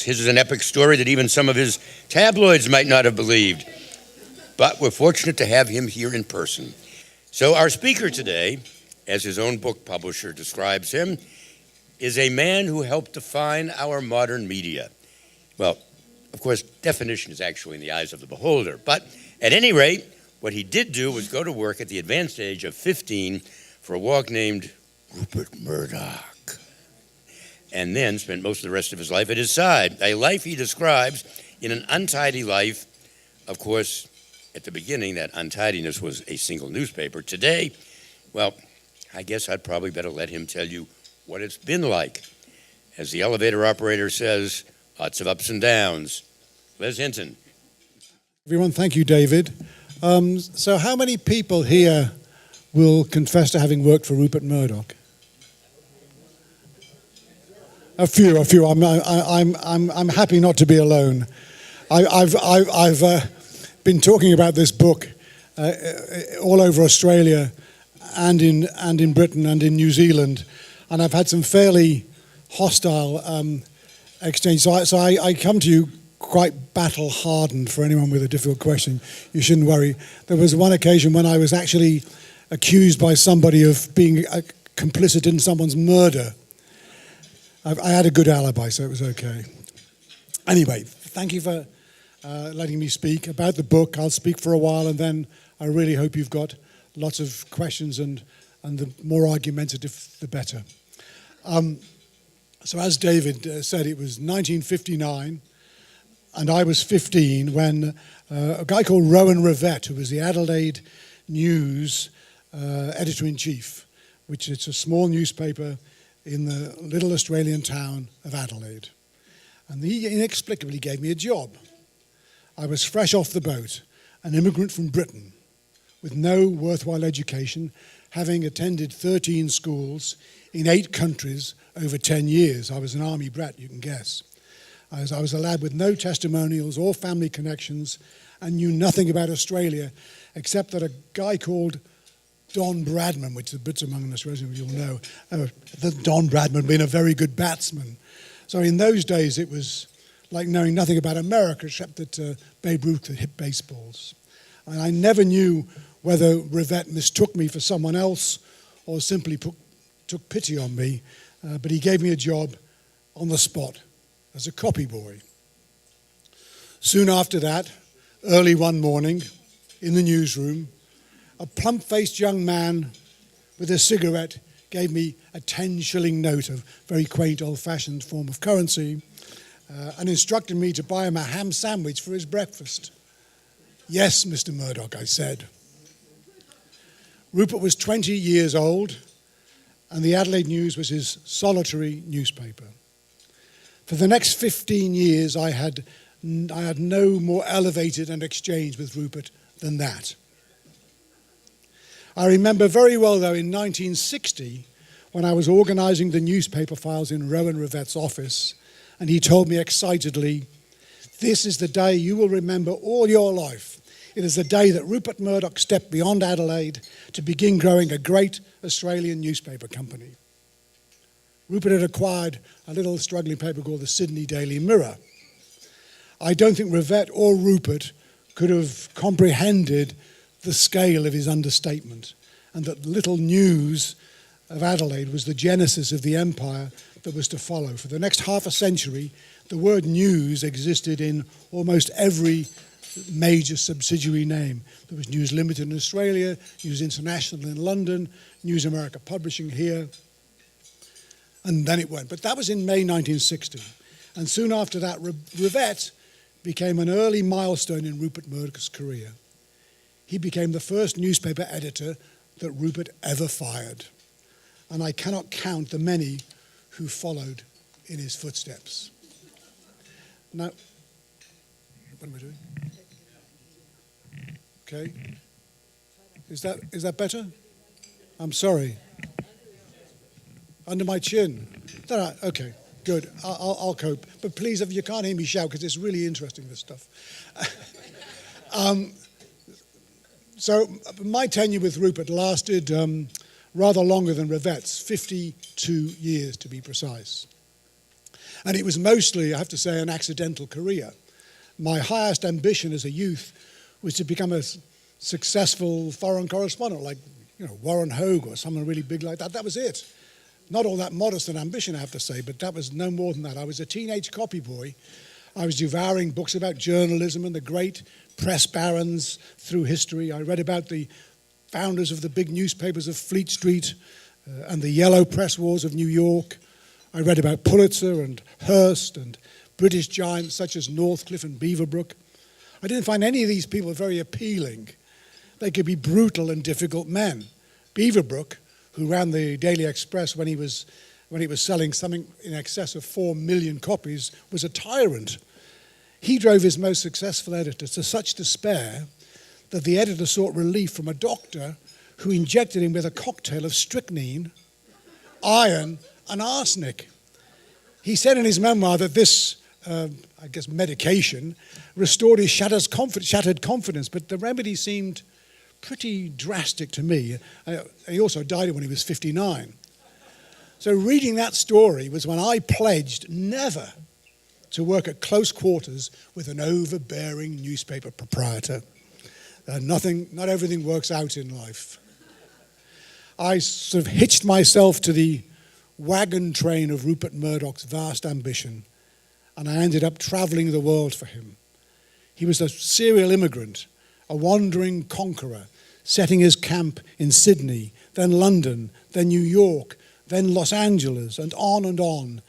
his is an epic story that even some of his tabloids might not have believed. But we're fortunate to have him here in person. So our speaker today, as his own book publisher describes him, is a man who helped define our modern media. Well, of course, definition is actually in the eyes of the beholder. But at any rate, what he did do was go to work at the advanced age of 15 for a walk named Rupert Murdoch, and then spent most of the rest of his life at his side, a life he describes in an untidy life. Of course, at the beginning, that untidiness was a single newspaper. Today, well, I guess I'd probably better let him tell you what it's been like. As the elevator operator says, lots of ups and downs. Les Hinton. Everyone, thank you, David. So how many people here will confess to having worked for Rupert Murdoch? A few. I'm happy not to be alone. I've been talking about this book all over Australia and in Britain and in New Zealand, and I've had some fairly hostile exchange. So I come to you quite battle-hardened. For anyone with a difficult question, you shouldn't worry. There was one occasion when I was actually accused by somebody of being complicit in someone's murder. I had a good alibi, so it was okay. Anyway, thank you for letting me speak about the book. I'll speak for a while, and then I really hope you've got lots of questions, and the more argumentative, the better. So as David said, it was 1959, and I was 15 when a guy called Rowan Rivett, who was the Adelaide News editor-in-chief, which is a small newspaper in the little Australian town of Adelaide. And he inexplicably gave me a job. I was fresh off the boat, an immigrant from Britain, with no worthwhile education, having attended 13 schools in 8 countries over 10 years. I was an army brat, you can guess. I was a lad with no testimonials or family connections and knew nothing about Australia, except that a guy called Don Bradman, which the Brits among us, you'll know, Don Bradman being a very good batsman. So in those days, it was like knowing nothing about America, except that Babe Ruth could hit baseballs. And I never knew whether Rivett mistook me for someone else or simply took pity on me, but he gave me a job on the spot as a copy boy. Soon after that, early one morning, in the newsroom, a plump-faced young man with a cigarette gave me a 10-shilling note, a very quaint, old-fashioned form of currency, and instructed me to buy him a ham sandwich for his breakfast. Yes, Mr. Murdoch, I said. Rupert was 20 years old, and the Adelaide News was his solitary newspaper. For the next 15 years, I had no more elevated an exchange with Rupert than that. I remember very well, though, in 1960, when I was organising the newspaper files in Rowan Rivett's office, and he told me excitedly, "This is the day you will remember all your life. It is the day that Rupert Murdoch stepped beyond Adelaide to begin growing a great Australian newspaper company." Rupert had acquired a little struggling paper called the Sydney Daily Mirror. I don't think Rivett or Rupert could have comprehended the scale of his understatement, and that little news of Adelaide was the genesis of the empire that was to follow. For the next half a century, the word news existed in almost every major subsidiary name. There was News Limited in Australia, News International in London, News America Publishing here, and then it went. But that was in May 1960. And soon after that, Rivett became an early milestone in Rupert Murdoch's career. He became the first newspaper editor that Rupert ever fired. And I cannot count the many who followed in his footsteps. Now, what am I doing? Okay. Is that better? I'm sorry. Under my chin. Okay, good. I'll cope. But please, if you can't hear me, shout, because it's really interesting, this stuff. So my tenure with Rupert lasted rather longer than Rivett's, 52 years to be precise. And it was mostly, I have to say, an accidental career. My highest ambition as a youth was to become a successful foreign correspondent, like Warren Hogue or someone really big like that. That was it. Not all that modest an ambition, I have to say, but that was no more than that. I was a teenage copy boy. I was devouring books about journalism and the great press barons through history. I read about the founders of the big newspapers of Fleet Street and the yellow press wars of New York. I read about Pulitzer and Hearst and British giants such as Northcliffe and Beaverbrook. I didn't find any of these people very appealing. They could be brutal and difficult men. Beaverbrook, who ran the Daily Express when he was selling something in excess of 4 million copies, was a tyrant. He drove his most successful editor to such despair that the editor sought relief from a doctor who injected him with a cocktail of strychnine, iron, and arsenic. He said in his memoir that this, medication restored his shattered confidence, but the remedy seemed pretty drastic to me. He also died when he was 59. So reading that story was when I pledged never to work at close quarters with an overbearing newspaper proprietor. Not everything works out in life. I sort of hitched myself to the wagon train of Rupert Murdoch's vast ambition, and I ended up traveling the world for him. He was a serial immigrant, a wandering conqueror, setting his camp in Sydney, then London, then New York, then Los Angeles, and on and on.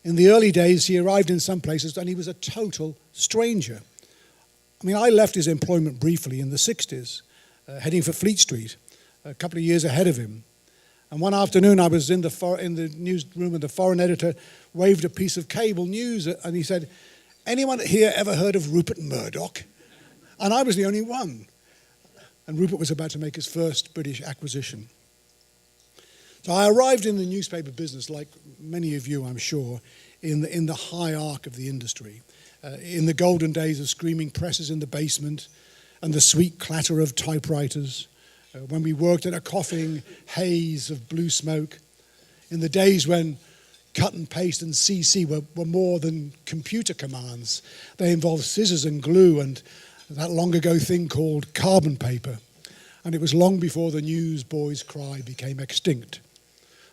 In the early days, he arrived in some places and he was a total stranger. I mean, I left his employment briefly in the 60s, heading for Fleet Street, a couple of years ahead of him. And one afternoon, I was in the newsroom, and the foreign editor waved a piece of cable news, and he said, "Anyone here ever heard of Rupert Murdoch?" And I was the only one. And Rupert was about to make his first British acquisition. So I arrived in the newspaper business, like many of you, I'm sure, in the high arc of the industry, in the golden days of screaming presses in the basement and the sweet clatter of typewriters, when we worked in a coughing haze of blue smoke, in the days when cut and paste and CC were more than computer commands. They involved scissors and glue and that long ago thing called carbon paper. And it was long before the newsboy's cry became extinct.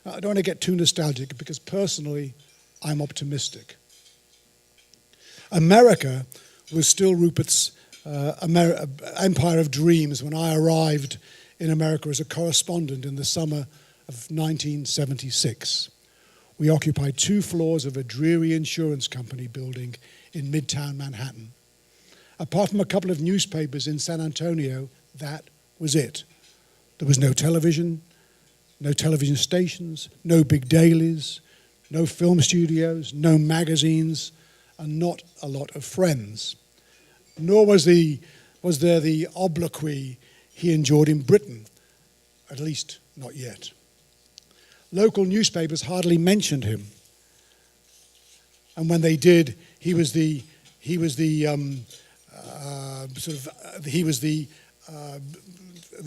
I don't want to get too nostalgic because personally, I'm optimistic. America was still Rupert's empire of dreams when I arrived in America as a correspondent in the summer of 1976. We occupied 2 floors of a dreary insurance company building in Midtown Manhattan. Apart from a couple of newspapers in San Antonio, that was it. There was no television stations, no big dailies, no film studios, no magazines, and not a lot of friends. Nor was there the obloquy he enjoyed in Britain, at least not yet. Local newspapers hardly mentioned him, and when they did, he was the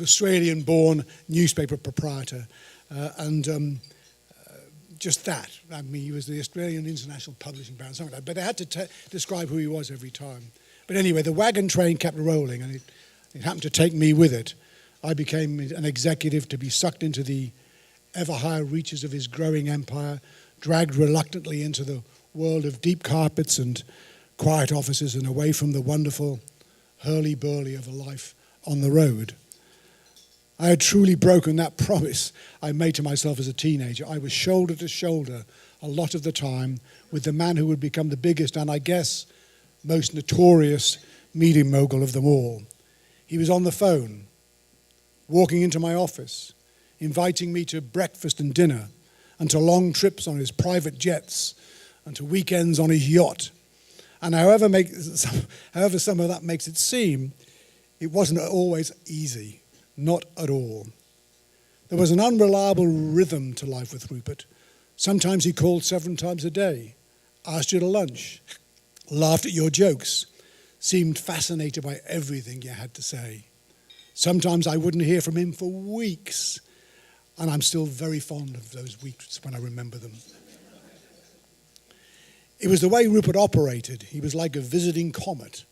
Australian-born newspaper proprietor, and just that. I mean, he was the Australian International Publishing Baron, something like that. But they had to describe who he was every time. But anyway, the wagon train kept rolling, and it happened to take me with it. I became an executive to be sucked into the ever higher reaches of his growing empire, dragged reluctantly into the world of deep carpets and quiet offices and away from the wonderful hurly-burly of a life on the road. I had truly broken that promise I made to myself as a teenager. I was shoulder to shoulder a lot of the time with the man who would become the biggest and, I guess, most notorious media mogul of them all. He was on the phone, walking into my office, inviting me to breakfast and dinner, and to long trips on his private jets, and to weekends on his yacht. And however some of that makes it seem, it wasn't always easy. Not at all. There was an unreliable rhythm to life with Rupert. Sometimes he called 7 times a day, asked you to lunch, laughed at your jokes, seemed fascinated by everything you had to say. Sometimes I wouldn't hear from him for weeks, and I'm still very fond of those weeks when I remember them. It was the way Rupert operated. He was like a visiting comet.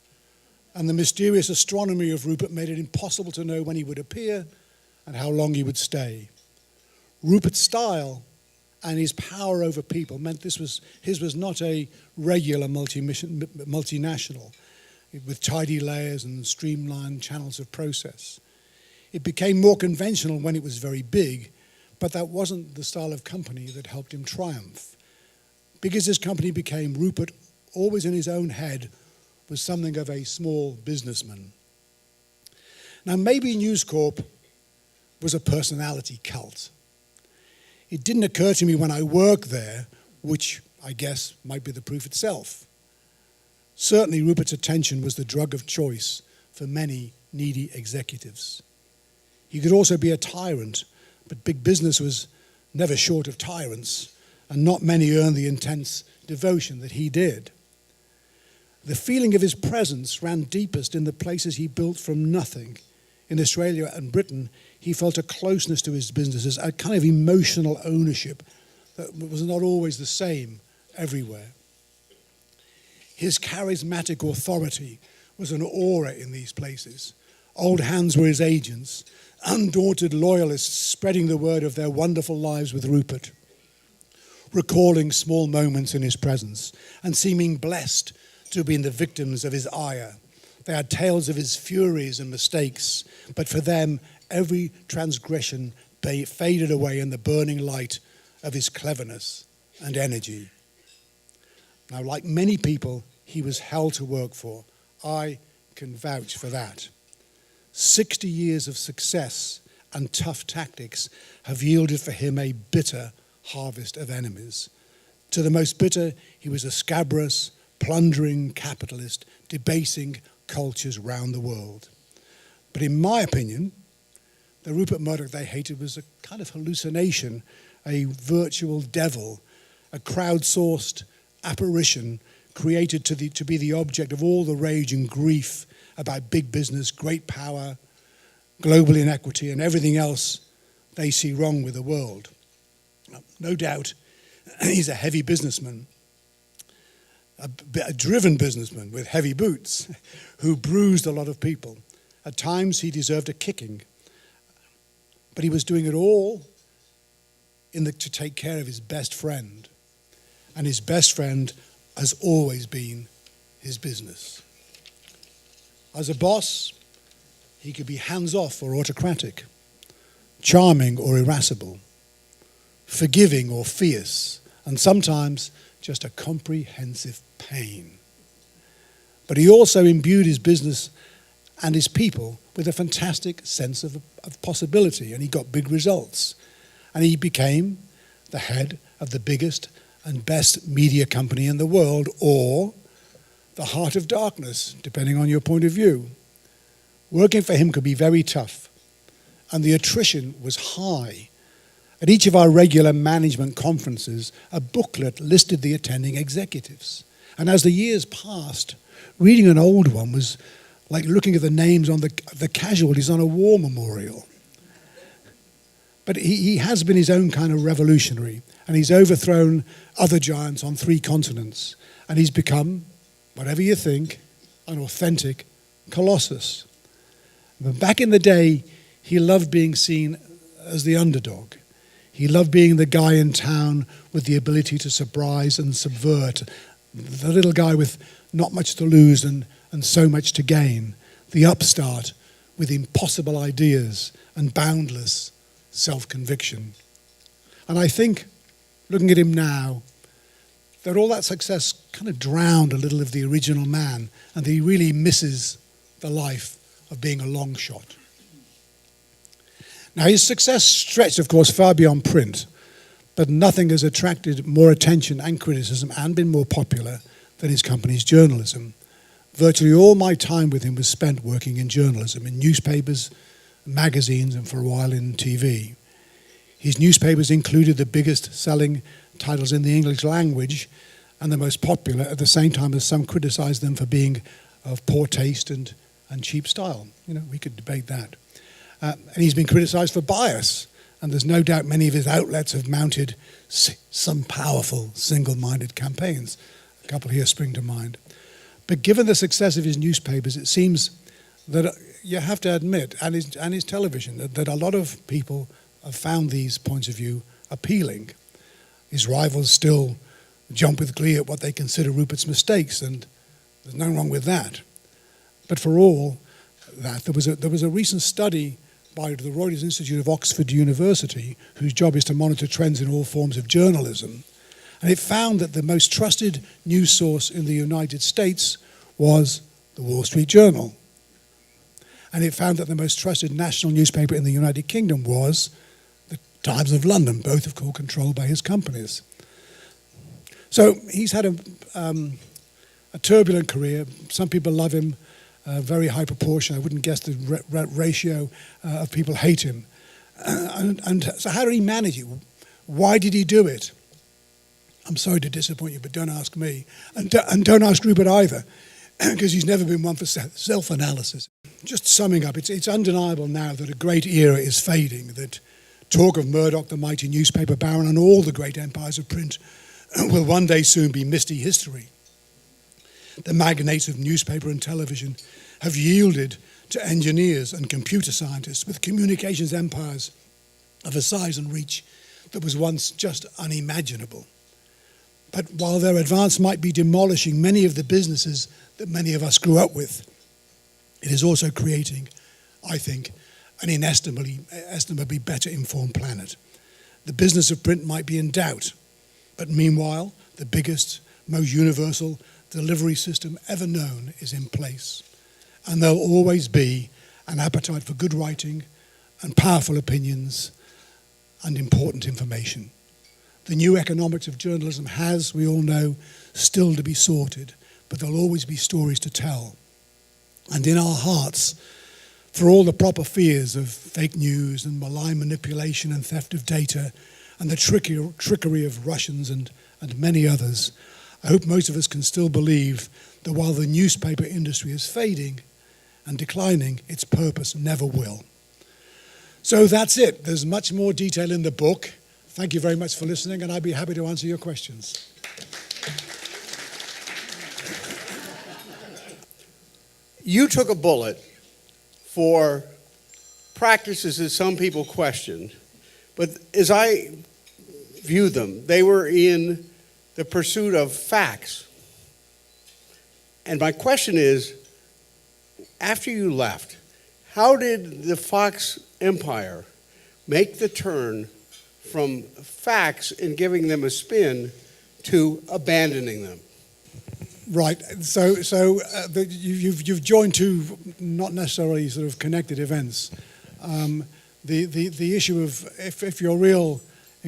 And the mysterious astronomy of Rupert made it impossible to know when he would appear and how long he would stay. Rupert's style and his power over people meant his was not a regular multinational with tidy layers and streamlined channels of process. It became more conventional when it was very big, but that wasn't the style of company that helped him triumph. Because his company became, Rupert, always in his own head, was something of a small businessman. Now, maybe News Corp was a personality cult. It didn't occur to me when I worked there, which I guess might be the proof itself. Certainly, Rupert's attention was the drug of choice for many needy executives. He could also be a tyrant, but big business was never short of tyrants, and not many earned the intense devotion that he did. The feeling of his presence ran deepest in the places he built from nothing. In Australia and Britain, he felt a closeness to his businesses, a kind of emotional ownership that was not always the same everywhere. His charismatic authority was an aura in these places. Old hands were his agents, undaunted loyalists spreading the word of their wonderful lives with Rupert, recalling small moments in his presence and seeming blessed to have been the victims of his ire. They had tales of his furies and mistakes, but for them, every transgression faded away in the burning light of his cleverness and energy. Now, like many people, he was hell to work for. I can vouch for that. 60 years of success and tough tactics have yielded for him a bitter harvest of enemies. To the most bitter, he was a scabrous, plundering capitalist, debasing cultures round the world. But in my opinion, the Rupert Murdoch they hated was a kind of hallucination, a virtual devil, a crowdsourced apparition created to be the object of all the rage and grief about big business, great power, global inequity, and everything else they see wrong with the world. No doubt, he's a heavy businessman, a driven businessman with heavy boots who bruised a lot of people. At times, he deserved a kicking, but he was doing it all to take care of his best friend. And his best friend has always been his business. As a boss, he could be hands-off or autocratic, charming or irascible, forgiving or fierce, and sometimes just a comprehensive pain. But he also imbued his business and his people with a fantastic sense of possibility, and he got big results. And he became the head of the biggest and best media company in the world, or the heart of darkness, depending on your point of view. Working for him could be very tough, and the attrition was high. At each of our regular management conferences, a booklet listed the attending executives. And as the years passed, reading an old one was like looking at the names on the casualties on a war memorial. But he has been his own kind of revolutionary, and he's overthrown other giants on 3 continents, and he's become, whatever you think, an authentic colossus. But back in the day, he loved being seen as the underdog. He loved being the guy in town with the ability to surprise and subvert, the little guy with not much to lose and so much to gain, the upstart with impossible ideas and boundless self-conviction. And I think, looking at him now, that all that success kind of drowned a little of the original man, and that he really misses the life of being a long shot. Now, his success stretched, of course, far beyond print, but nothing has attracted more attention and criticism and been more popular than his company's journalism. Virtually all my time with him was spent working in journalism, in newspapers, magazines, and for a while in TV. His newspapers included the biggest selling titles in the English language and the most popular, at the same time as some criticized them for being of poor taste and cheap style. You know, we could debate that. And he's been criticized for bias, and there's no doubt many of his outlets have mounted some powerful, single-minded campaigns. A couple here spring to mind. But given the success of his newspapers, it seems that you have to admit, and his television, that a lot of people have found these points of view appealing. His rivals still jump with glee at what they consider Rupert's mistakes, and there's nothing wrong with that. But for all that, there was a recent study by the Reuters Institute of Oxford University, whose job is to monitor trends in all forms of journalism, and it found that the most trusted news source in the United States was the Wall Street Journal. And it found that the most trusted national newspaper in the United Kingdom was the Times of London, both of course controlled by his companies. So he's had a turbulent career. Some people love him, very high proportion. I wouldn't guess the ratio of people hate him. And so how did he manage it? Why did he do it? I'm sorry to disappoint you, but don't ask me. And don't ask Rupert either, because he's never been one for self-analysis. Just summing up, it's undeniable now that a great era is fading, that talk of Murdoch, the mighty newspaper baron, and all the great empires of print will one day soon be misty history. The magnates of newspaper and television have yielded to engineers and computer scientists with communications empires of a size and reach that was once just unimaginable. But while their advance might be demolishing many of the businesses that many of us grew up with, it is also creating, I think, an inestimably better informed planet. The business of print might be in doubt, but meanwhile, the biggest, most universal delivery system ever known is in place. And there'll always be an appetite for good writing and powerful opinions and important information. The new economics of journalism has, we all know, still to be sorted, but there'll always be stories to tell. And in our hearts, for all the proper fears of fake news and malign manipulation and theft of data and the trickery of Russians and many others, I hope most of us can still believe that while the newspaper industry is fading and declining, its purpose never will. So that's it. There's much more detail in the book. Thank you very much for listening, and I'd be happy to answer your questions. You took a bullet for practices that some people questioned, but as I view them, they were in the pursuit of facts. And my question is, after you left, how did the Fox empire make the turn from facts and giving them a spin to abandoning them? Right. So you've joined two not necessarily sort of connected events. The issue of if your real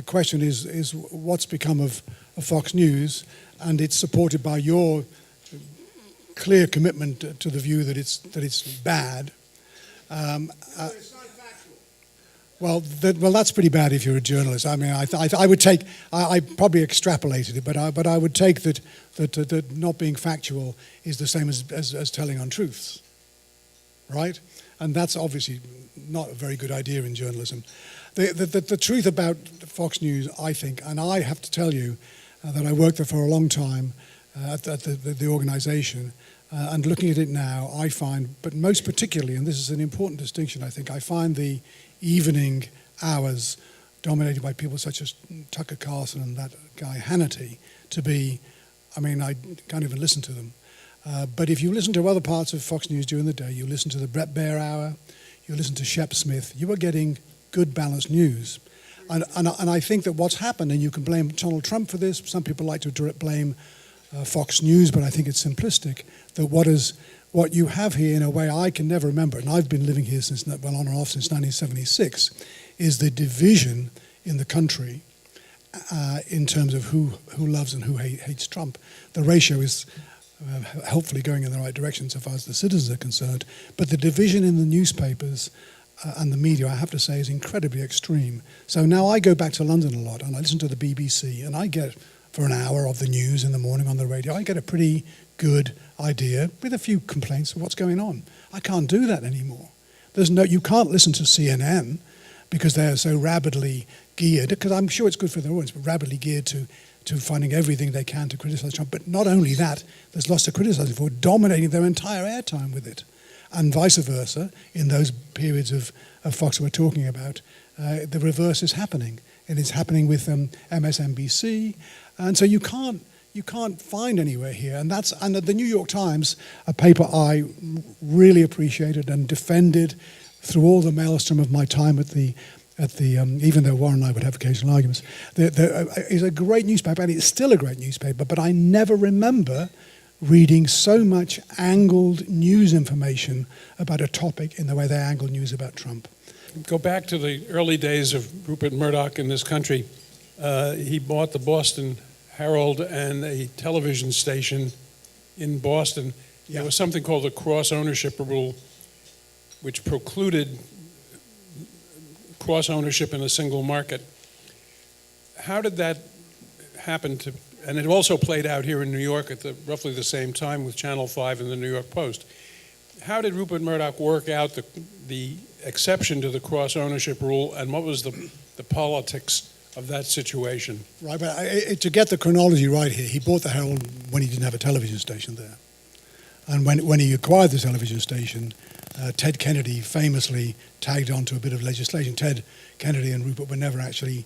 question is what's become of Fox News, and it's supported by your clear commitment to the view that it's bad. Well, that's pretty bad if you're a journalist. I mean, I would take. I probably extrapolated it, but I would take that not being factual is the same as telling untruths, right? And that's obviously not a very good idea in journalism. The truth about Fox News, I think, and I have to tell you that I worked there for a long time at the organisation, and looking at it now, I find, but most particularly, and this is an important distinction, I think, I find the evening hours dominated by people such as Tucker Carlson and that guy Hannity to be, I mean, I can't even listen to them. But if you listen to other parts of Fox News during the day, you listen to the Bret Baier Hour, you listen to Shep Smith, you are getting good balanced news. And I think that what's happened, and you can blame Donald Trump for this, some people like to blame Fox News, but I think it's simplistic, that what you have here in a way I can never remember, and I've been living here since, well, on and off since 1976, is the division in the country in terms of who loves and who hates Trump. The ratio is hopefully going in the right direction so far as the citizens are concerned, but the division in the newspapers and the media, I have to say, is incredibly extreme. So now I go back to London a lot and I listen to the BBC, and I get, for an hour of the news in the morning on the radio, I get a pretty good idea with a few complaints of what's going on. I can't do that anymore. You can't listen to CNN because they are so rabidly geared, because I'm sure it's good for their audience, but rabidly geared to to finding everything they can to criticize Trump. But not only that, there's lots to criticize him for, dominating their entire airtime with it. And vice versa, in those periods of Fox we're talking about, the reverse is happening. And it's happening with MSNBC. And so you can't find anywhere here. And the New York Times, a paper I really appreciated and defended through all the maelstrom of my time at the even though Warren and I would have occasional arguments, is a great newspaper, and it's still a great newspaper, but I never remember reading so much angled news information about a topic in the way they angle news about Trump. Go back to the early days of Rupert Murdoch in this country. He bought the Boston Herald and a television station in Boston. There was something called the cross-ownership rule, which precluded cross-ownership in a single market. How did that happen and it also played out here in New York at roughly the same time with Channel 5 and the New York Post. How did Rupert Murdoch work out the exception to the cross-ownership rule, and what was the politics of that situation? Right, but to get the chronology right here, he bought the Herald when he didn't have a television station there. And when he acquired the television station, Ted Kennedy famously tagged on to a bit of legislation. Ted Kennedy and Rupert were never actually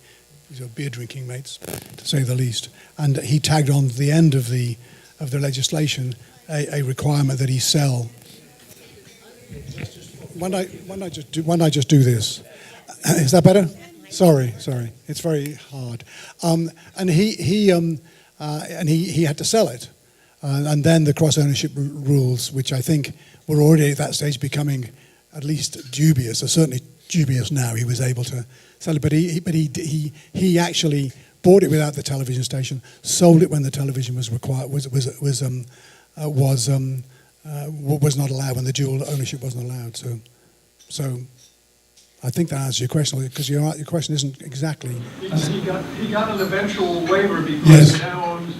beer drinking mates, to say the least. And he tagged on to the end of the legislation a requirement that he sell. Why don't I just do this? Is that better? Sorry. It's very hard. And he had to sell it. And then the cross-ownership rules, which I think were already at that stage becoming at least dubious, or certainly dubious now. He was able to sell it, but he actually bought it without the television station, sold it when the television was required, was not allowed, when the dual ownership wasn't allowed. So I think that answers your question, because your question isn't exactly. He got an eventual waiver because he now owns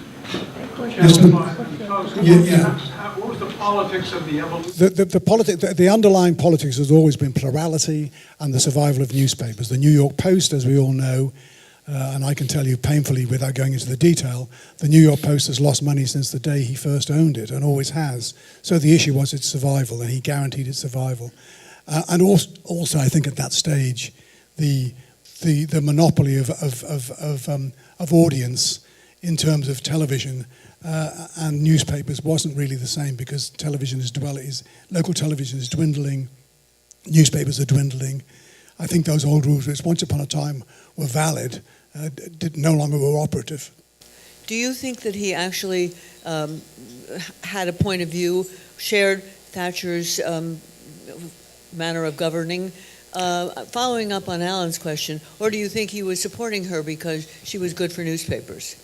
Channel 5 and Post. What was the politics of the evolution? The underlying politics has always been plurality and the survival of newspapers. The New York Post, as we all know, and I can tell you painfully without going into the detail, the New York Post has lost money since the day he first owned it, and always has. So the issue was its survival, and he guaranteed its survival. And also, I think at that stage, the monopoly of audience in terms of television and newspapers wasn't really the same, because local television is dwindling, newspapers are dwindling. I think those old rules, which once upon a time were valid, no longer were operative. Do you think that he actually had a point of view, shared Thatcher's manner of governing, following up on Alan's question, or do you think he was supporting her because she was good for newspapers?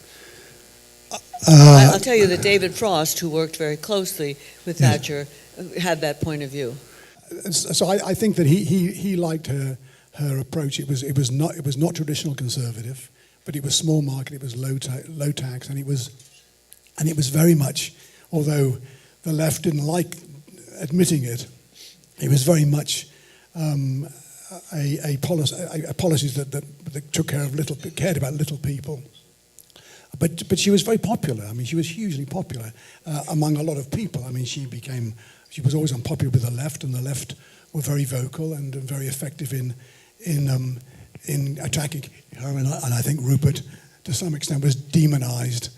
I'll tell you that David Frost, who worked very closely with Thatcher, had that point of view. So I think that he liked her approach. It was not traditional conservative, but it was small market. It was low tax, and it was very much, although the left didn't like admitting it, it was very much a policy that took care of cared about little people. But she was very popular. I mean, she was hugely popular among a lot of people. I mean, she was always unpopular with the left, and the left were very vocal and very effective in attacking her. And I think Rupert, to some extent, was demonized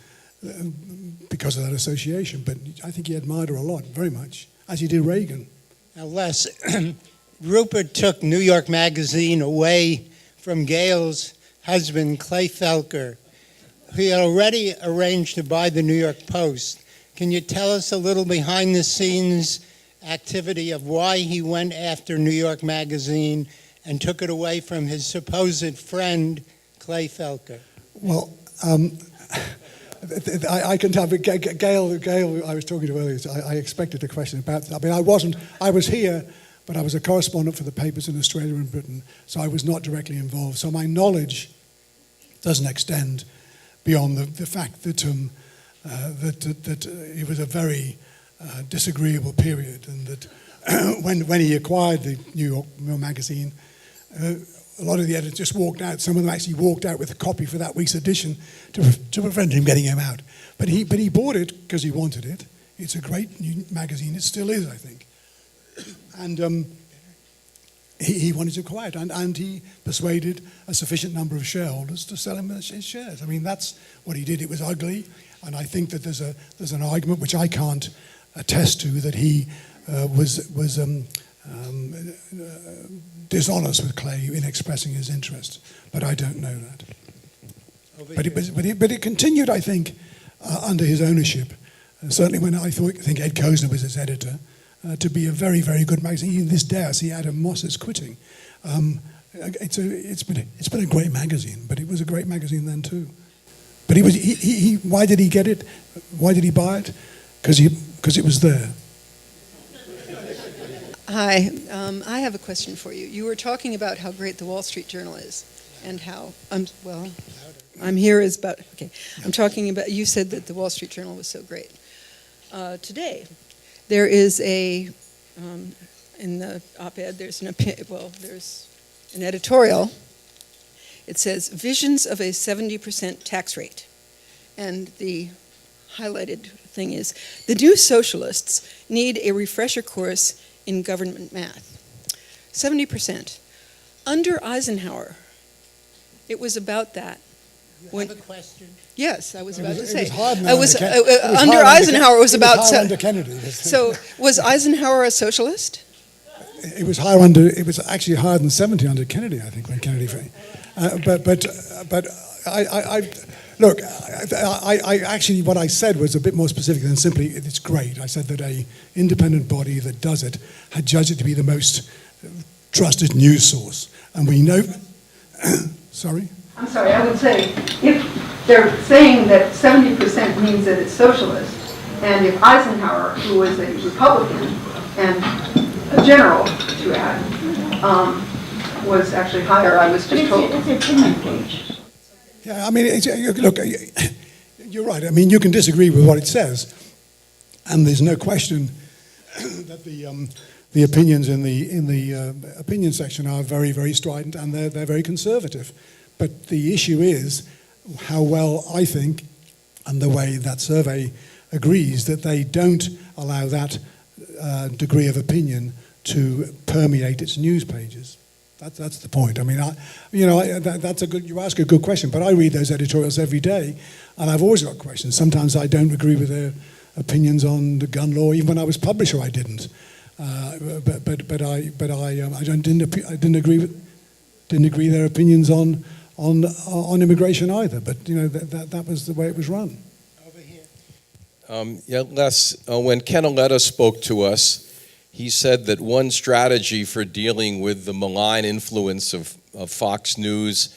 because of that association. But I think he admired her a lot, very much, as he did Reagan. Now, Les, Rupert took New York Magazine away from Gail's husband, Clay Felker, who had already arranged to buy the New York Post. Can you tell us a little behind-the-scenes activity of why he went after New York Magazine and took it away from his supposed friend, Clay Felker? Well, I can tell, but Gail, I was talking to earlier, I expected a question about that. I mean, I was here, but I was a correspondent for the papers in Australia and Britain, so I was not directly involved. So my knowledge doesn't extend beyond the fact that it was a very disagreeable period, and that when he acquired the New York magazine, a lot of the editors just walked out. Some of them actually walked out with a copy for that week's edition to prevent him getting him out. But he bought it because he wanted it. It's a great new magazine. It still is, I think. And he wanted to go out, and he persuaded a sufficient number of shareholders to sell him his shares. I mean, that's what he did. It was ugly, and I think that there's an argument which I can't attest to that he was dishonest with Clay in expressing his interest. But I don't know that. But it continued, I think, under his ownership. Certainly when I think Ed Kozner was its editor, to be a very, very good magazine. Even this day, I see Adam Moss is quitting. It's been a great magazine, but it was a great magazine then too. But why did he get it? Why did he buy it? Because it was there. Hi, I have a question for you. You were talking about how great the Wall Street Journal is, and how I'm here is about I'm talking about. You said that the Wall Street Journal was so great. Today, there is in the op-ed. There's an editorial. It says visions of a 70% tax rate, and the highlighted thing is the new socialists need a refresher course in government math. 70%. Under Eisenhower, it was about that. You have a question? Yes, I was about to say. It was hard under Eisenhower, it was about. Under Kennedy. So, was Eisenhower a socialist? It was higher under. It was actually higher than 70 under Kennedy, I think, when Kennedy. But I look. I actually what I said was a bit more specific than simply it's great. I said that a independent body that does it had judged it to be the most trusted news source, and we know. Sorry. I'm sorry, I would say, if they're saying that 70% means that it's socialist, and if Eisenhower, who was a Republican and a general, to add, was actually higher, I was just told. It's a opinion page. Yeah, I mean, look, you're right. I mean, you can disagree with what it says, and there's no question that the opinions in the opinion section are very, very strident, and they're very conservative. But the issue is how well I think, and the way that survey agrees, that they don't allow that degree of opinion to permeate its news pages. That's the point. I mean, that's a good. You ask a good question, but I read those editorials every day, and I've always got questions. Sometimes I don't agree with their opinions on the gun law. Even when I was publisher, I didn't. But I didn't agree with their opinions on immigration either, but that was the way it was run. Over here. Les, when Ken Aletta spoke to us, he said that one strategy for dealing with the malign influence of Fox News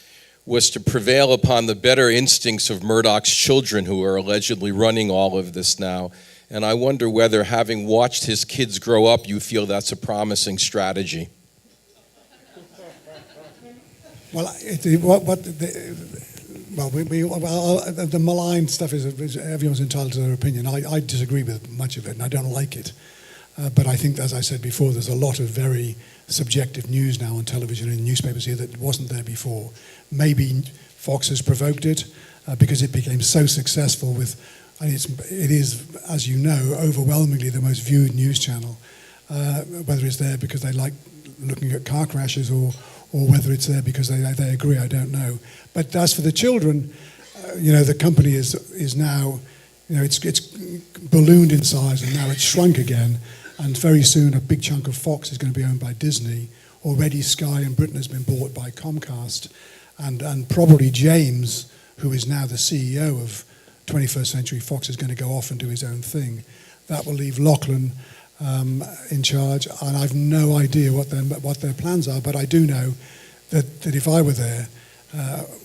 was to prevail upon the better instincts of Murdoch's children, who are allegedly running all of this now. And I wonder whether, having watched his kids grow up, you feel that's a promising strategy. Well, the malign stuff is everyone's entitled to their opinion. I disagree with much of it, and I don't like it. But I think, as I said before, there's a lot of very subjective news now on television and newspapers here that wasn't there before. Maybe Fox has provoked it because it became so successful with, and it is, as you know, overwhelmingly the most viewed news channel. Whether it's there because they like looking at car crashes or whether it's there because they agree, I don't know. But as for the children, the company is now, it's ballooned in size, and now it's shrunk again. And very soon, a big chunk of Fox is going to be owned by Disney. Already, Sky in Britain has been bought by Comcast, and probably James, who is now the CEO of 21st Century Fox, is going to go off and do his own thing. That will leave Lachlan in charge, and I've no idea what their plans are. But I do know that if I were there,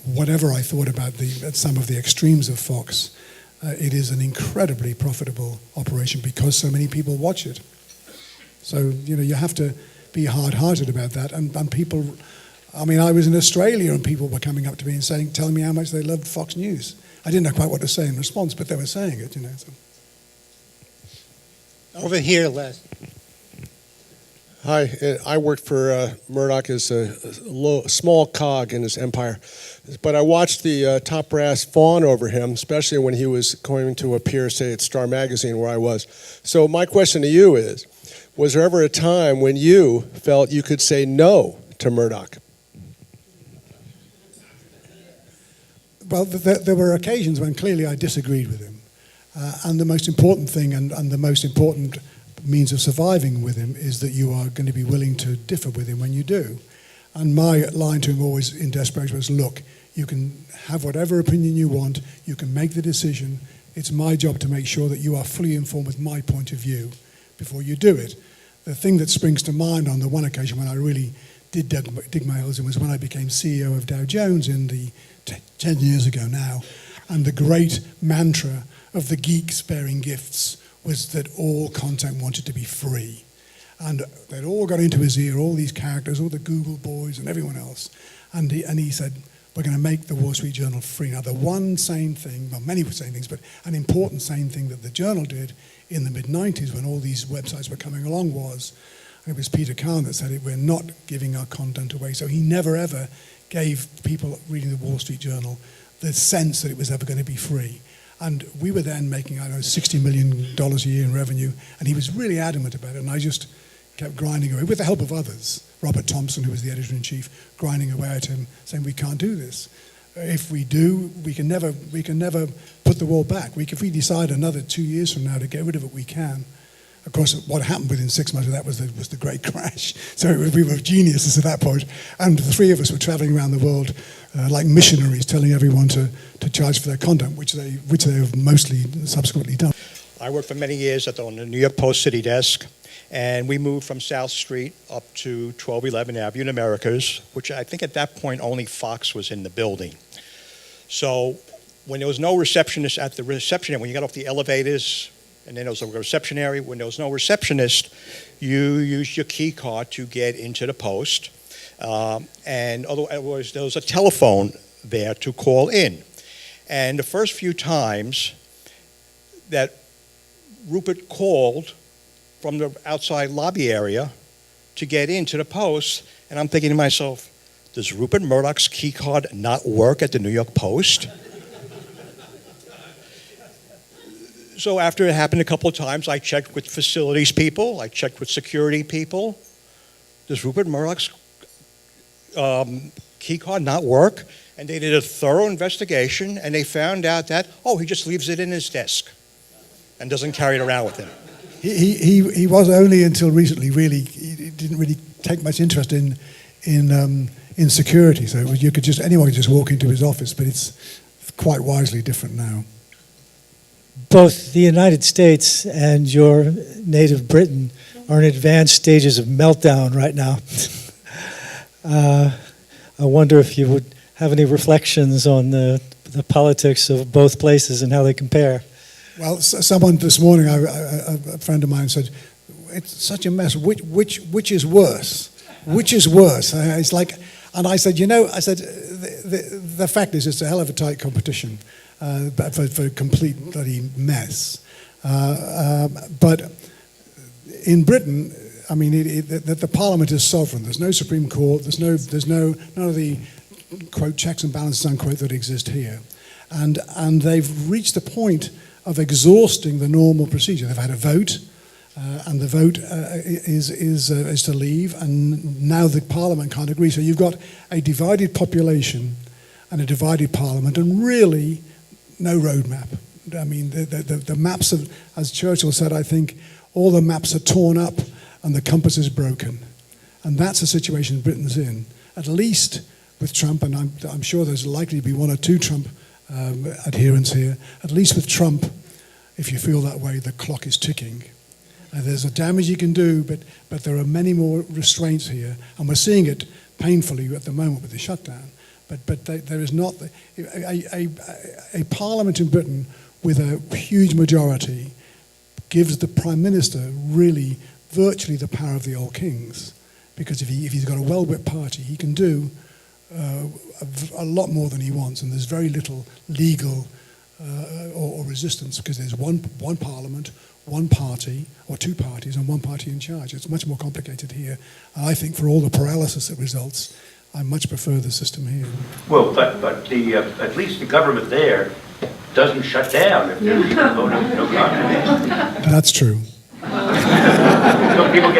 whatever I thought about some of the extremes of Fox, it is an incredibly profitable operation because so many people watch it. So you have to be hard-hearted about that. And people, I mean, I was in Australia and people were coming up to me and telling me how much they loved Fox News. I didn't know quite what to say in response, but they were saying it. So. Over here, Les. Hi, I worked for Murdoch as a small cog in his empire. But I watched the top brass fawn over him, especially when he was going to appear, say, at Star Magazine, where I was. So my question to you is, was there ever a time when you felt you could say no to Murdoch? Well, there were occasions when clearly I disagreed with him. And the most important thing and the most important means of surviving with him is that you are going to be willing to differ with him when you do. And my line to him always in desperation was, look, you can have whatever opinion you want, you can make the decision, it's my job to make sure that you are fully informed with my point of view before you do it. The thing that springs to mind on the one occasion when I really did dig my heels in was when I became CEO of Dow Jones in the 10 years ago now, and the great mantra of the geeks bearing gifts was that all content wanted to be free. And they'd all got into his ear, all these characters, all the Google boys and everyone else. And he said, we're going to make the Wall Street Journal free. Now, the one sane thing, well, many sane things, but an important sane thing that the Journal did in the mid-90s when all these websites were coming along was, and it was Peter Kahn that said it, we're not giving our content away. So he never, ever gave people reading the Wall Street Journal the sense that it was ever going to be free. And we were then making, I don't know, $60 million a year in revenue, and he was really adamant about it, and I just kept grinding away, with the help of others. Robert Thompson, who was the editor-in-chief, grinding away at him, saying, we can't do this. If we do, we can never put the wall back. If we decide another 2 years from now to get rid of it, we can. Of course, what happened within 6 months of that was the great crash. So we were geniuses at that point. And the three of us were traveling around the world like missionaries, telling everyone to charge for their content, which they have mostly subsequently done. I worked for many years on the New York Post City desk, and we moved from South Street up to 1211 Avenue in Americas, which I think at that point only Fox was in the building. So when there was no receptionist at the reception area, when you got off the elevators, and then there was a reception area, when there was no receptionist, you used your key card to get into the post. And otherwise, there was a telephone there to call in. And the first few times that Rupert called from the outside lobby area to get into the post, and I'm thinking to myself, does Rupert Murdoch's key card not work at the New York Post? So after it happened a couple of times, I checked with facilities people, I checked with security people. Does Rupert Murdoch's key card not work? And they did a thorough investigation, and they found out that, he just leaves it in his desk and doesn't carry it around with him. He was only until recently really, he didn't really take much interest in security. So anyone could just walk into his office, but it's quite wisely different now. Both the United States and your native Britain are in advanced stages of meltdown right now. I wonder if you would have any reflections on the politics of both places and how they compare. Well, someone this morning, a friend of mine said, it's such a mess. Which is worse? Which is worse? It's like, and I said, the fact is it's a hell of a tight competition. For a complete bloody mess. But in Britain, I mean, the Parliament is sovereign. There's no Supreme Court. There's none of the quote checks and balances unquote that exist here, and they've reached the point of exhausting the normal procedure. They've had a vote, and the vote is to leave, and now the Parliament can't agree. So you've got a divided population and a divided Parliament, and really no roadmap. I mean, the maps, as Churchill said, I think, all the maps are torn up and the compass is broken. And that's the situation Britain's in, at least with Trump, and I'm sure there's likely to be one or two Trump adherents here. At least with Trump, if you feel that way, the clock is ticking. There's a damage you can do, but there are many more restraints here, and we're seeing it painfully at the moment with the shutdown. But there is not a parliament in Britain with a huge majority gives the Prime Minister really virtually the power of the old kings, because if he's got a well-whipped party, he can do a lot more than he wants, and there's very little legal or resistance, because there's one parliament, one party, or two parties, and one party in charge. It's much more complicated here. And I think for all the paralysis that results, I much prefer the system here. Well, but the at least the government there doesn't shut down if there's no vote of no confidence. That's true. So people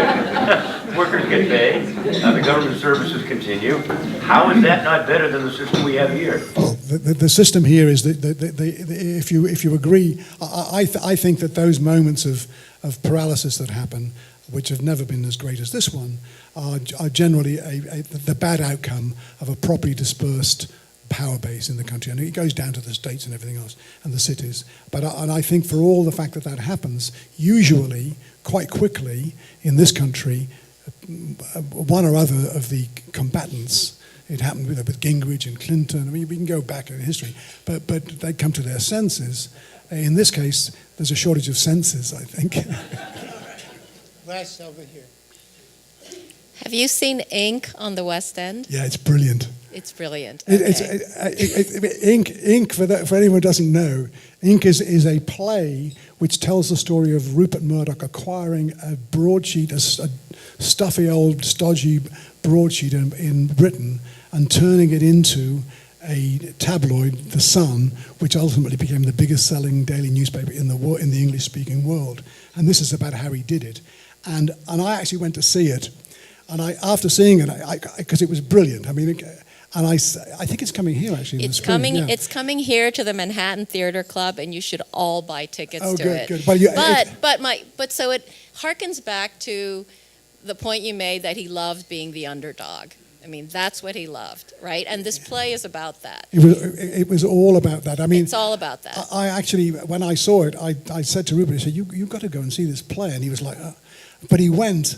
workers get paid, the government services continue. How is that not better than the system we have here? Well, the system here is that if you agree, I think that those moments of paralysis that happen, which have never been as great as this one, are generally the bad outcome of a properly dispersed power base in the country. And it goes down to the states and everything else, and the cities. And I think for all the fact that happens, usually, quite quickly, in this country, one or other of the combatants, it happened with Gingrich and Clinton, I mean, we can go back in history, but they come to their senses. In this case, there's a shortage of senses, I think. Last over here. Have you seen Ink on the West End? Yeah, it's brilliant. It's brilliant. Ink for anyone who doesn't know, Ink is a play which tells the story of Rupert Murdoch acquiring a broadsheet, a stuffy old stodgy broadsheet in Britain, and turning it into a tabloid, The Sun, which ultimately became the biggest selling daily newspaper in the English-speaking world. And this is about how he did it. And I actually went to see it. And after seeing it, because it was brilliant. I mean, and I think it's coming here actually. It's coming. Yeah. It's coming here to the Manhattan Theater Club, and you should all buy tickets to it. Good. But so it harkens back to the point you made that he loved being the underdog. I mean, that's what he loved, right? And this play is about that. It was all about that. I mean, it's all about that. I actually, when I saw it, I said to Rupert, I said, you've got to go and see this play. And he was like, but he went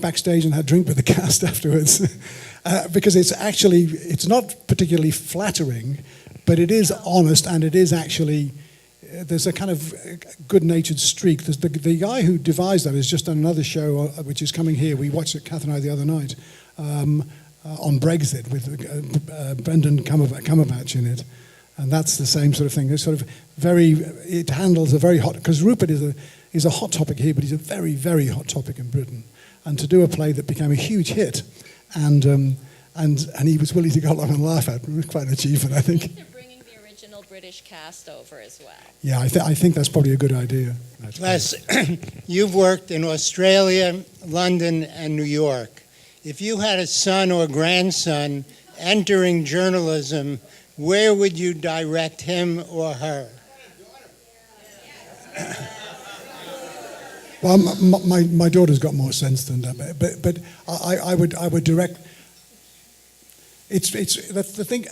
backstage and had a drink with the cast afterwards. Because it's not particularly flattering, but it is honest, and it is actually, there's a kind of good-natured streak. The guy who devised that has just done another show, which is coming here. We watched it, Kath and I, the other night, on Brexit with Brendan Cumberbatch in it. And that's the same sort of thing. It's sort of it handles a very hot, because Rupert is a hot topic here, but he's a very, very hot topic in Britain. And to do a play that became a huge hit, and he was willing to go along and laugh at. It was quite an achievement, I think. They're bringing the original British cast over as well. Yeah, I think that's probably a good idea. Les, you've worked in Australia, London, and New York. If you had a son or grandson entering journalism, where would you direct him or her? Well, my daughter's got more sense than that, but I would direct. That's the thing.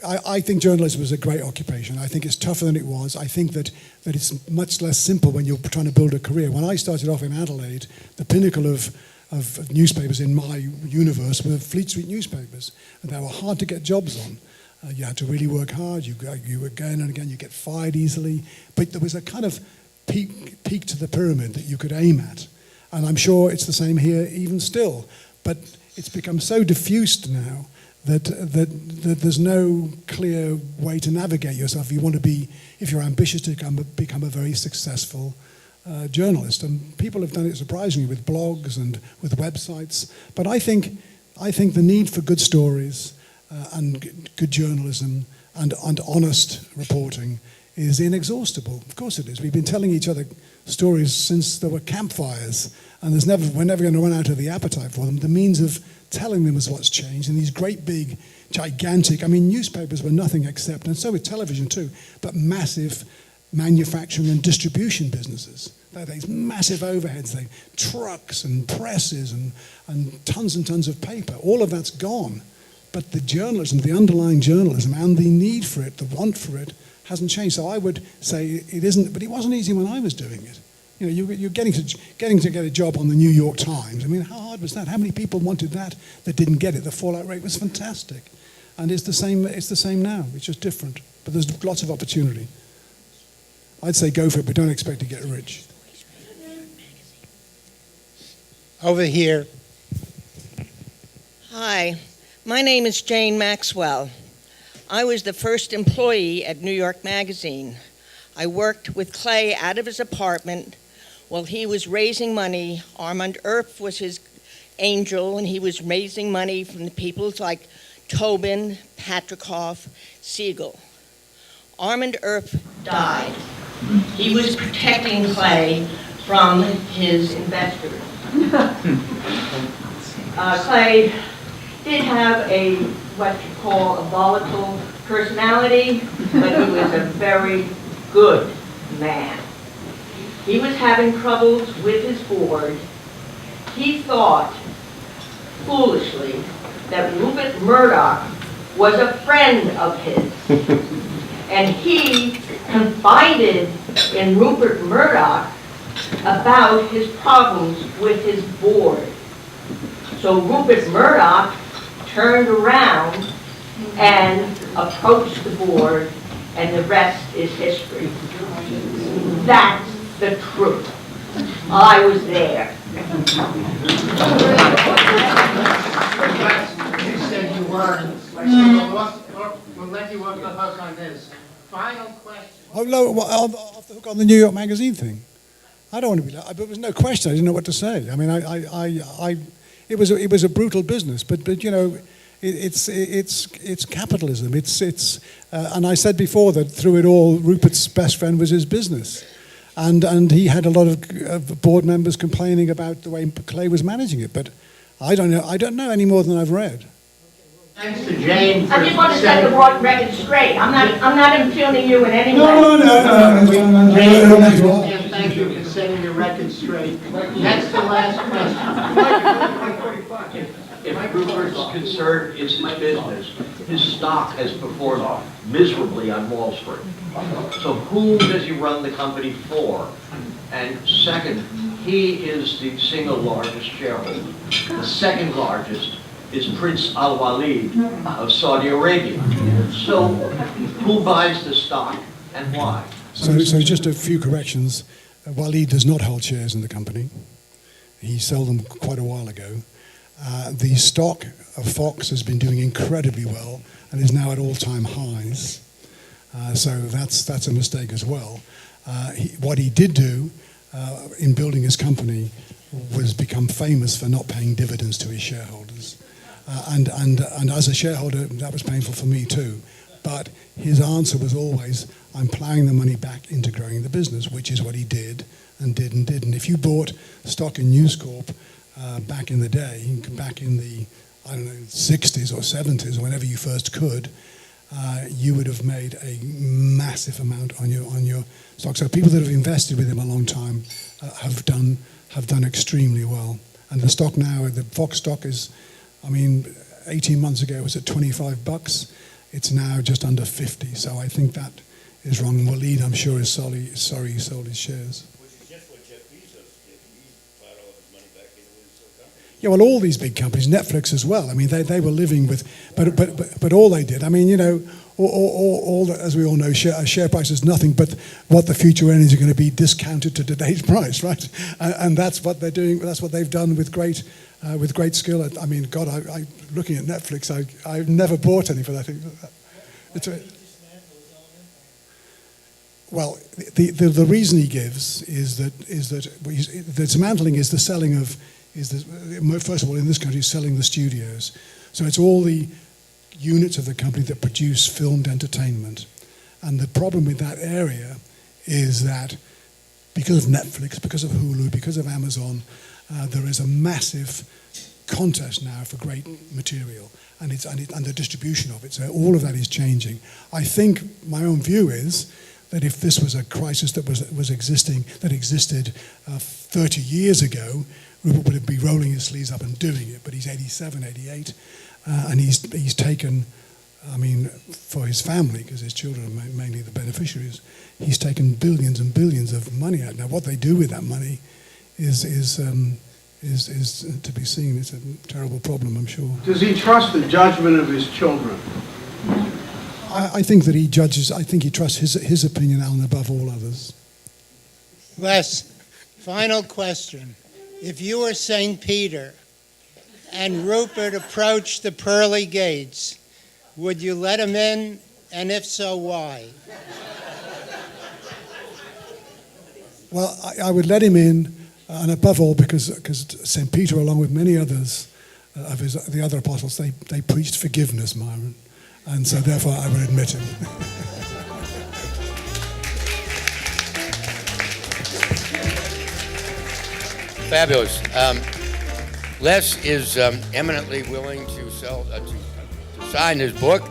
I think journalism is a great occupation. I think it's tougher than it was. I think that it's much less simple when you're trying to build a career. When I started off in Adelaide, the pinnacle of newspapers in my universe were Fleet Street newspapers, and they were hard to get jobs on. You had to really work hard. You again and again you get fired easily, but there was a kind of peak to the pyramid that you could aim at, and I'm sure it's the same here even still. But it's become so diffused now that there's no clear way to navigate yourself. If you're ambitious to become a very successful journalist, and people have done it surprisingly with blogs and with websites. But I think the need for good stories and good journalism and honest reporting is inexhaustible. Of course it is. We've been telling each other stories since there were campfires, and we're never going to run out of the appetite for them. The means of telling them is what's changed, and these great big, gigantic, newspapers were nothing except, and so with television too, but massive manufacturing and distribution businesses. These massive overheads, trucks and presses and tons of paper. All of that's gone. But the journalism, the underlying journalism and the need for it, the want for it, hasn't changed. So I would say it isn't, but it wasn't easy when I was doing it. You're getting to get a job on the New York Times. How hard was that? How many people wanted that didn't get it? The fallout rate was fantastic. And it's the same now. It's just different. But there's lots of opportunity. I'd say go for it, but don't expect to get rich. Over here. Hi, my name is Jane Maxwell. I was the first employee at New York Magazine. I worked with Clay out of his apartment while he was raising money. Armand Earp was his angel, and he was raising money from the people like Tobin, Patrikoff, Siegel. Armand Earp died. He was protecting Clay from his investors. Clay did have what you call a volatile personality, but he was a very good man. He was having troubles with his board. He thought, foolishly, that Rupert Murdoch was a friend of his. And he confided in Rupert Murdoch about his problems with his board. So Rupert Murdoch turned around and approached the board, and the rest is history. That's the truth. I was there. You said you weren't. We'll let you work the hook on this. Final question. Oh, no, off the hook on the New York Magazine thing. I don't want to be. There was no question. I didn't know what to say. I mean, it was a brutal business, but you know, it's capitalism. And I said before that through it all, Rupert's best friend was his business, and he had a lot of board members complaining about the way Clay was managing it. But I don't know any more than I've read. Thanks to Jane. I just want to set the record straight. I'm not impugning you in any way. No. Jane, thank you for setting the record straight. Next to last question. If Rupert's concerned, it's his business. His stock has performed miserably on Wall Street. So who does he run the company for? And second, he is the single largest shareholder. The second largest is Prince Al-Walid of Saudi Arabia. So who buys the stock and why? So just a few corrections. Walid does not hold shares in the company. He sold them quite a while ago. The stock of Fox has been doing incredibly well and is now at all-time highs. So that's a mistake as well. What he did do in building his company was become famous for not paying dividends to his shareholders. And as a shareholder, that was painful for me too. But his answer was always, I'm plowing the money back into growing the business, which is what he did and did and did. And if you bought stock in News Corp back in the day, back in the, 60s or 70s, or whenever you first could, you would have made a massive amount on your stock. So people that have invested with him a long time have done extremely well. And the stock now, the Fox stock is, 18 months ago it was at $25. It's now just under 50. So I think that is wrong. And Walid, I'm sure, is sorry he sold his shares. Which is just what Jeff Bezos did. He plowed all of his money back into his company. Yeah, well, all these big companies, Netflix as well. I mean, they were living with, but all they did. I mean, all as we all know, share price is nothing but what the future earnings are going to be discounted to today's price, right? And that's what they're doing. That's what they've done with great skill. I mean, God, I looking at Netflix, I've never bought any for that. Well, the reason he gives is that the dismantling is the selling of. First of all, in this country, selling the studios. So it's all the units of the company that produce filmed entertainment. And the problem with that area is that because of Netflix, because of Hulu, because of Amazon, there is a massive contest now for great material and the distribution of it. So all of that is changing. I think my own view is that if this was a crisis that existed 30 years ago, Rupert would be rolling his sleeves up and doing it, but he's 87, 88, and he's taken, for his family, because his children are mainly the beneficiaries, he's taken billions and billions of money out. Now, what they do with that money is to be seen. It's a terrible problem, I'm sure. Does he trust the judgment of his children? I think that he judges. I think he trusts his opinion, Alan, above all others. Les, final question. If you were St. Peter and Rupert approached the pearly gates, Would you let him in? And if so, why? Well, I would let him in, and above all, because St. Peter, along with many others of the other apostles, they preached forgiveness, Myron. And so therefore I would admit him. Fabulous. Les is eminently willing to to sign his book,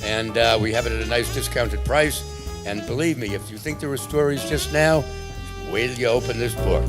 and we have it at a nice discounted price. And believe me, if you think there were stories just now, wait till you open this book.